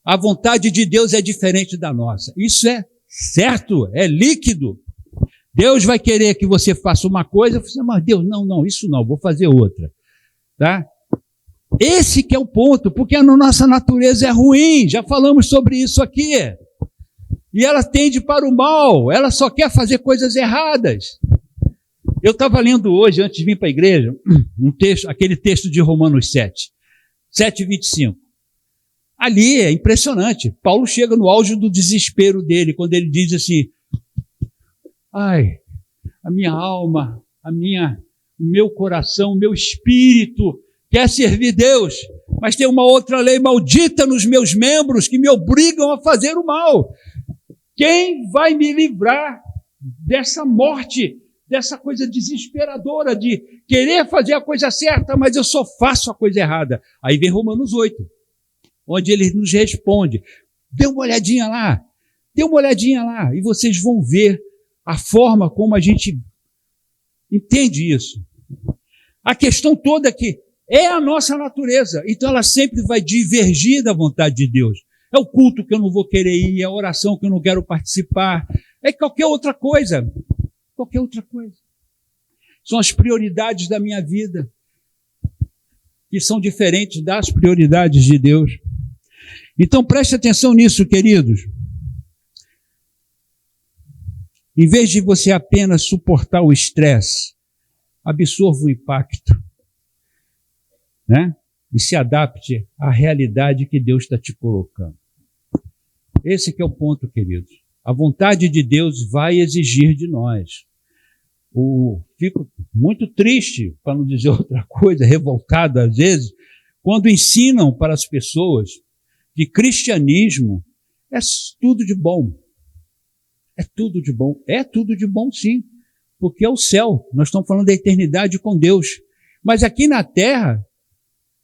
a vontade de Deus é diferente da nossa. Isso é certo, é líquido. Deus vai querer que você faça uma coisa, você fala, mas Deus, não, isso não, vou fazer outra. Tá? Esse que é o ponto, porque a nossa natureza é ruim, já falamos sobre isso aqui. E ela tende para o mal, ela só quer fazer coisas erradas. Eu estava lendo hoje, antes de vir para a igreja, aquele texto de Romanos 7:25. Ali é impressionante. Paulo chega no auge do desespero dele, quando ele diz assim, ai, a minha alma, o meu coração, o meu espírito quer servir Deus, mas tem uma outra lei maldita nos meus membros que me obrigam a fazer o mal. Quem vai me livrar dessa morte, dessa coisa desesperadora de querer fazer a coisa certa, mas eu só faço a coisa errada? Aí vem Romanos 8. Onde ele nos responde, dê uma olhadinha lá, e vocês vão ver a forma como a gente entende isso. A questão toda é que é a nossa natureza, então ela sempre vai divergir da vontade de Deus. É o culto que eu não vou querer ir, é a oração que eu não quero participar, é qualquer outra coisa. São as prioridades da minha vida, que são diferentes das prioridades de Deus. Então preste atenção nisso, queridos. Em vez de você apenas suportar o estresse, absorva o impacto, né? E se adapte à realidade que Deus está te colocando. Esse que é o ponto, queridos. A vontade de Deus vai exigir de nós. Fico muito triste, para não dizer outra coisa, revoltado às vezes, quando ensinam para as pessoas que cristianismo é tudo de bom. É tudo de bom. É tudo de bom, sim, porque é o céu. Nós estamos falando da eternidade com Deus. Mas aqui na terra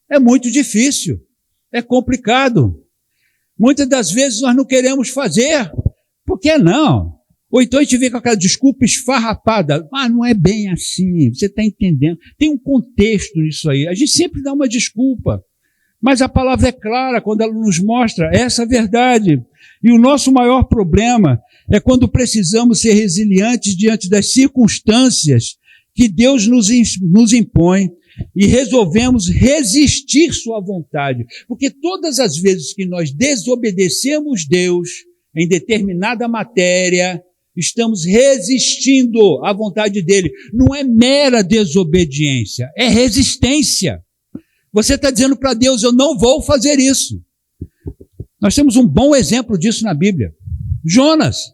é muito difícil, é complicado. Muitas das vezes nós não queremos fazer. Por que não? Ou então a gente vem com aquela desculpa esfarrapada. Não é bem assim, você está entendendo. Tem um contexto nisso aí. A gente sempre dá uma desculpa. Mas a palavra é clara quando ela nos mostra essa verdade. E o nosso maior problema é quando precisamos ser resilientes diante das circunstâncias que Deus nos impõe e resolvemos resistir sua vontade. Porque todas as vezes que nós desobedecemos Deus em determinada matéria, estamos resistindo à vontade dele. Não é mera desobediência, é resistência. Você está dizendo para Deus, eu não vou fazer isso. Nós temos um bom exemplo disso na Bíblia. Jonas.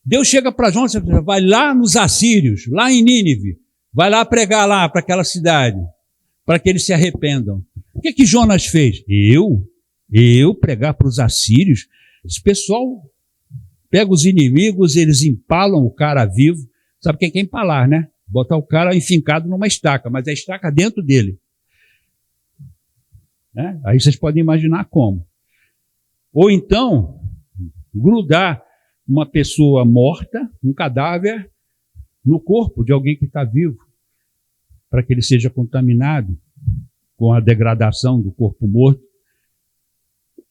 Deus chega para Jonas e fala, vai lá nos assírios, lá em Nínive, vai lá pregar lá para aquela cidade, para que eles se arrependam. O que Jonas fez? Eu pregar para os assírios? Esse pessoal pega os inimigos, eles empalam o cara vivo. Sabe quem quer empalar, né? Botar o cara enfincado numa estaca, mas a estaca dentro dele. Né? Aí vocês podem imaginar como. Ou então, grudar uma pessoa morta, um cadáver, no corpo de alguém que está vivo, para que ele seja contaminado com a degradação do corpo morto.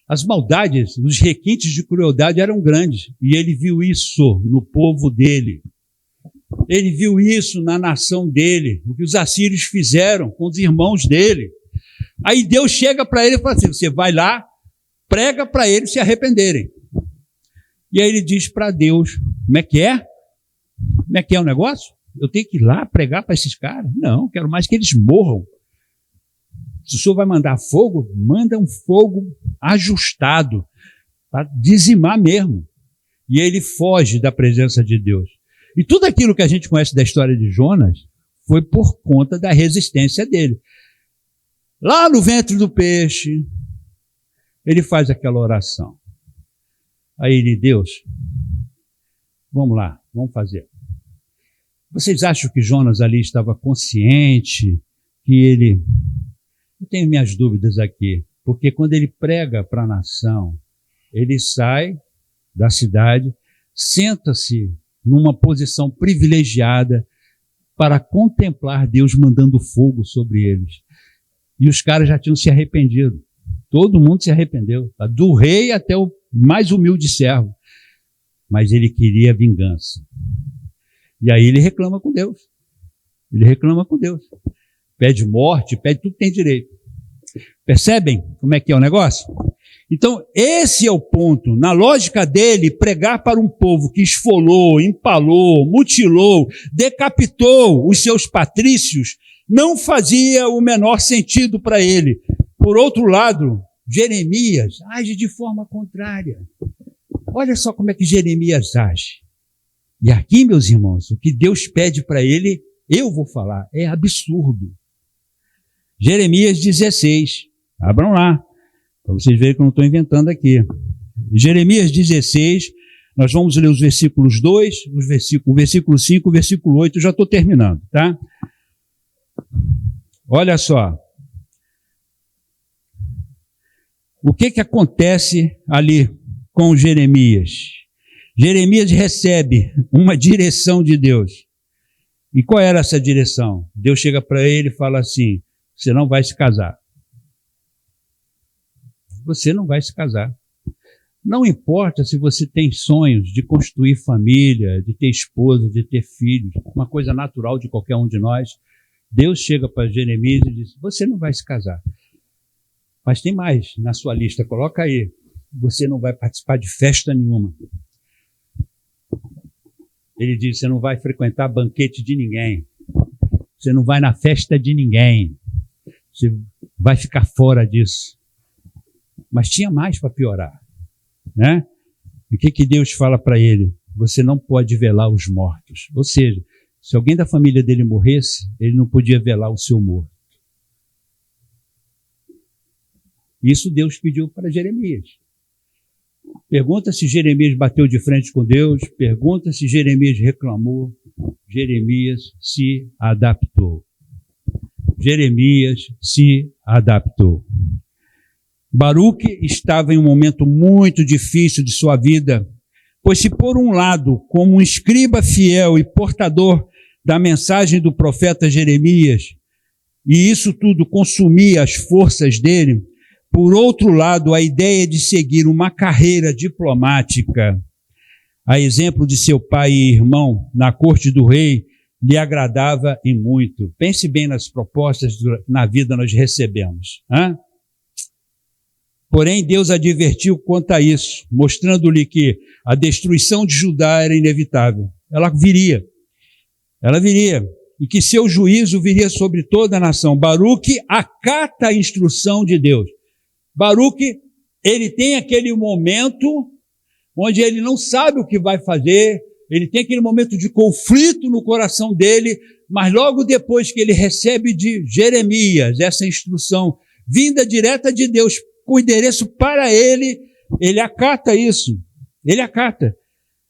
As maldades, os requintes de crueldade eram grandes, e ele viu isso no povo dele. Ele viu isso na nação dele, o que os assírios fizeram com os irmãos dele. Aí Deus chega para ele e fala assim, você vai lá, prega para eles se arrependerem. E aí ele diz para Deus, como é que é? Como é que é o negócio? Eu tenho que ir lá pregar para esses caras? Não, quero mais que eles morram. Se o senhor vai mandar fogo, manda um fogo ajustado, para dizimar mesmo. E ele foge da presença de Deus. E tudo aquilo que a gente conhece da história de Jonas foi por conta da resistência dele. Lá no ventre do peixe, ele faz aquela oração. Aí ele, Deus, vamos lá, vamos fazer. Vocês acham que Jonas ali estava consciente que ele... Eu tenho minhas dúvidas aqui, porque quando ele prega para a nação, ele sai da cidade, senta-se numa posição privilegiada para contemplar Deus mandando fogo sobre eles. E os caras já tinham se arrependido. Todo mundo se arrependeu, tá? Do rei até o mais humilde servo. Mas ele queria vingança. E aí ele reclama com Deus. Ele reclama com Deus. Pede morte, pede tudo que tem direito. Percebem como é que é o negócio? Então, esse é o ponto. Na lógica dele, pregar para um povo que esfolou, empalou, mutilou, decapitou os seus patrícios, não fazia o menor sentido para ele. Por outro lado, Jeremias age de forma contrária. Olha só como é que Jeremias age. E aqui, meus irmãos, o que Deus pede para ele, eu vou falar, é absurdo. Jeremias 16, abram lá, para vocês verem que eu não estou inventando aqui. Jeremias 16, nós vamos ler os versículos 2, o versículo 5, o versículo 8, eu já estou terminando, tá? Olha só. O que acontece ali com Jeremias? Jeremias recebe uma direção de Deus. E qual era essa direção? Deus chega para ele e fala assim, você não vai se casar. Você não vai se casar. Não importa se você tem sonhos de construir família, de ter esposa, de ter filhos, uma coisa natural de qualquer um de nós. Deus chega para Jeremias e diz, você não vai se casar. Mas tem mais na sua lista, coloca aí. Você não vai participar de festa nenhuma. Ele diz, você não vai frequentar banquete de ninguém. Você não vai na festa de ninguém. Você vai ficar fora disso. Mas tinha mais para piorar, né? E o que Deus fala para ele? Você não pode velar os mortos. Ou seja, se alguém da família dele morresse, ele não podia velar o seu morto. Isso Deus pediu para Jeremias. Pergunta se Jeremias bateu de frente com Deus, pergunta se Jeremias reclamou. Jeremias se adaptou. Jeremias se adaptou. Baruque estava em um momento muito difícil de sua vida, pois se por um lado, como um escriba fiel e portador da mensagem do profeta Jeremias, e isso tudo consumia as forças dele, por outro lado, a ideia de seguir uma carreira diplomática, a exemplo de seu pai e irmão na corte do rei, lhe agradava e muito. Pense bem nas propostas que na vida nós recebemos. Hein? Porém, Deus advertiu quanto a isso, mostrando-lhe que a destruição de Judá era inevitável. Ela viria, e que seu juízo viria sobre toda a nação. Baruque acata a instrução de Deus. Baruque, ele tem aquele momento onde ele não sabe o que vai fazer, ele tem aquele momento de conflito no coração dele, mas logo depois que ele recebe de Jeremias essa instrução vinda direta de Deus, com endereço para ele, ele acata isso,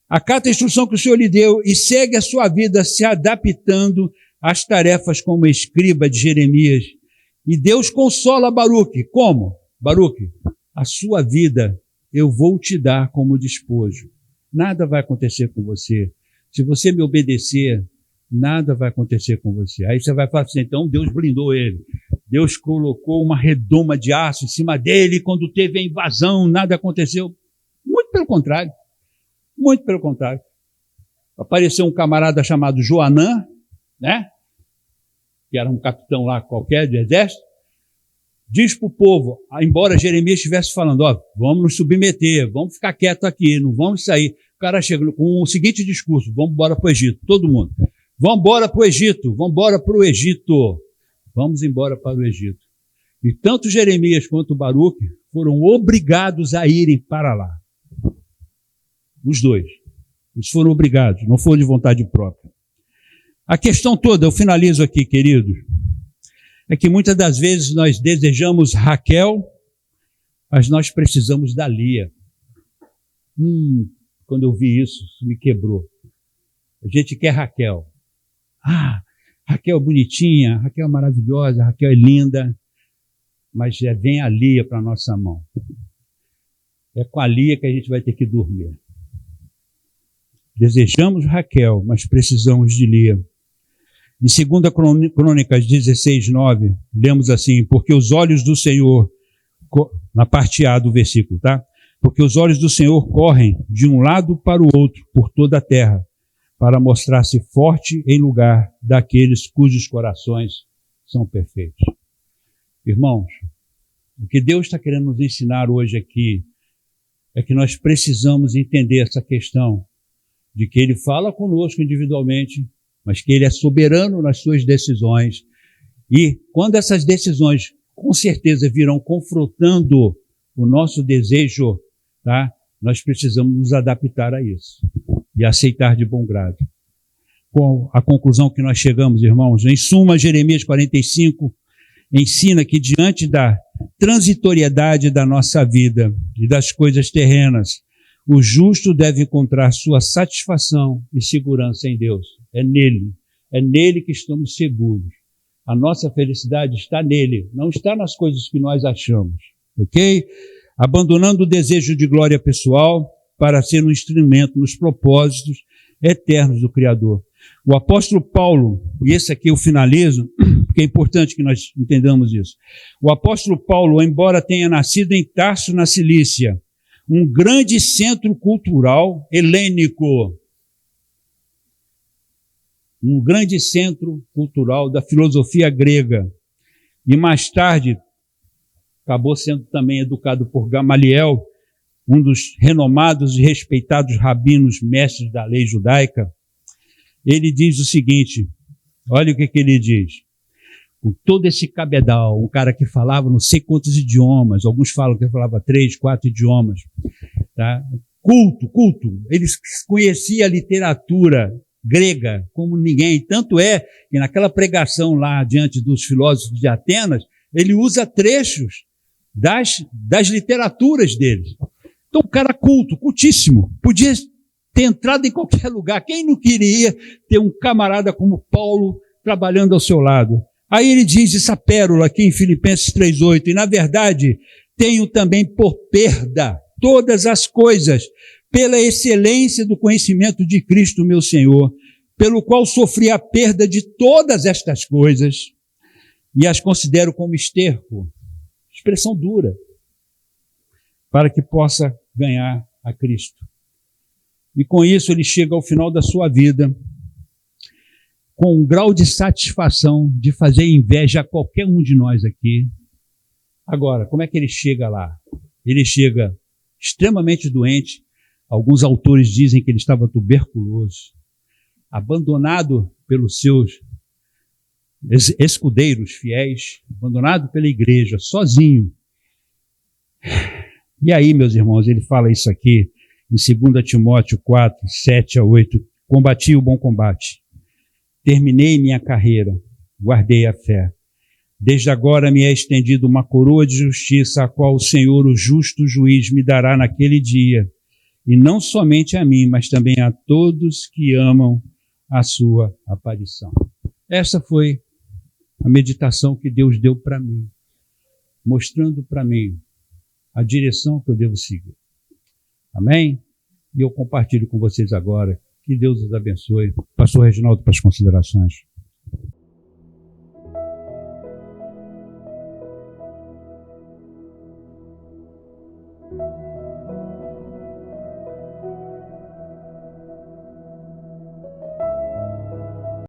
acata a instrução que o Senhor lhe deu e segue a sua vida se adaptando às tarefas como escriba de Jeremias. E Deus consola Baruque. Como? Baruque, a sua vida eu vou te dar como despojo. nada vai acontecer com você. Se você me obedecer, nada vai acontecer com você. Aí você vai falar assim, então Deus blindou ele. Deus colocou uma redoma de aço em cima dele, quando teve a invasão, nada aconteceu. Muito pelo contrário. Muito pelo contrário. Apareceu um camarada chamado Joanã, né? Que era um capitão lá qualquer do exército. Diz para o povo, embora Jeremias estivesse falando, ó, vamos nos submeter, vamos ficar quieto aqui, não vamos sair. O cara chega com o seguinte discurso, vamos embora para o Egito, todo mundo. Vamos embora para o Egito, vamos embora para o Egito. Vamos embora para o Egito. E tanto Jeremias quanto Baruque foram obrigados a irem para lá. Os dois. Eles foram obrigados, não foram de vontade própria. A questão toda, eu finalizo aqui, queridos, é que muitas das vezes nós desejamos Raquel, mas nós precisamos da Lia. Quando eu vi isso me quebrou. A gente quer Raquel. Raquel é bonitinha, Raquel é maravilhosa, Raquel é linda, mas vem a Lia para a nossa mão. É com a Lia que a gente vai ter que dormir. Desejamos Raquel, mas precisamos de Lia. Em 2 Crônicas 16:9, lemos assim, porque os olhos do Senhor, na parte A do versículo, tá? Porque os olhos do Senhor correm de um lado para o outro por toda a terra, para mostrar-se forte em lugar daqueles cujos corações são perfeitos. Irmãos, o que Deus está querendo nos ensinar hoje aqui é que nós precisamos entender essa questão de que Ele fala conosco individualmente, mas que Ele é soberano nas suas decisões. E quando essas decisões, com certeza, virão confrontando o nosso desejo, tá? Nós precisamos nos adaptar a isso e aceitar de bom grado. Com a conclusão que nós chegamos, irmãos, em suma, Jeremias 45 ensina que diante da transitoriedade da nossa vida e das coisas terrenas, o justo deve encontrar sua satisfação e segurança em Deus. É nele que estamos seguros. A nossa felicidade está nele, não está nas coisas que nós achamos, ok? Abandonando o desejo de glória pessoal para ser um instrumento nos propósitos eternos do Criador. O apóstolo Paulo, e esse aqui eu finalizo, porque é importante que nós entendamos isso. O apóstolo Paulo, embora tenha nascido em Tarso, na Cilícia, um grande centro cultural helênico, um grande centro cultural da filosofia grega, e mais tarde acabou sendo também educado por Gamaliel, um dos renomados e respeitados rabinos mestres da lei judaica. Ele diz o seguinte, olha o que ele diz. Com todo esse cabedal, um cara que falava não sei quantos idiomas, alguns falam que falava 3, 4 idiomas, tá? Culto. Ele conhecia a literatura grega como ninguém. Tanto é que naquela pregação lá diante dos filósofos de Atenas, ele usa trechos das literaturas deles. Então, um cara cultíssimo, podia ter entrado em qualquer lugar. Quem não queria ter um camarada como Paulo trabalhando ao seu lado? Aí ele diz essa pérola aqui em Filipenses 3:8, e na verdade tenho também por perda todas as coisas, pela excelência do conhecimento de Cristo meu Senhor, pelo qual sofri a perda de todas estas coisas, e as considero como esterco, expressão dura, para que possa ganhar a Cristo. E com isso ele chega ao final da sua vida com um grau de satisfação de fazer inveja a qualquer um de nós aqui. Agora, como é que ele chega lá? Ele chega extremamente doente. Alguns autores dizem que ele estava tuberculoso, abandonado pelos seus escudeiros fiéis, abandonado pela igreja, sozinho. E aí, meus irmãos, ele fala isso aqui em 2 Timóteo 4, 7-8. Combati o bom combate, terminei minha carreira, guardei a fé. Desde agora me é estendida uma coroa de justiça, a qual o Senhor, o justo juiz, me dará naquele dia, e não somente a mim, mas também a todos que amam a sua aparição. Essa foi a meditação que Deus deu para mim, mostrando para mim a direção que eu devo seguir. Amém? E eu compartilho com vocês agora. Que Deus os abençoe. Pastor Reginaldo, para as considerações.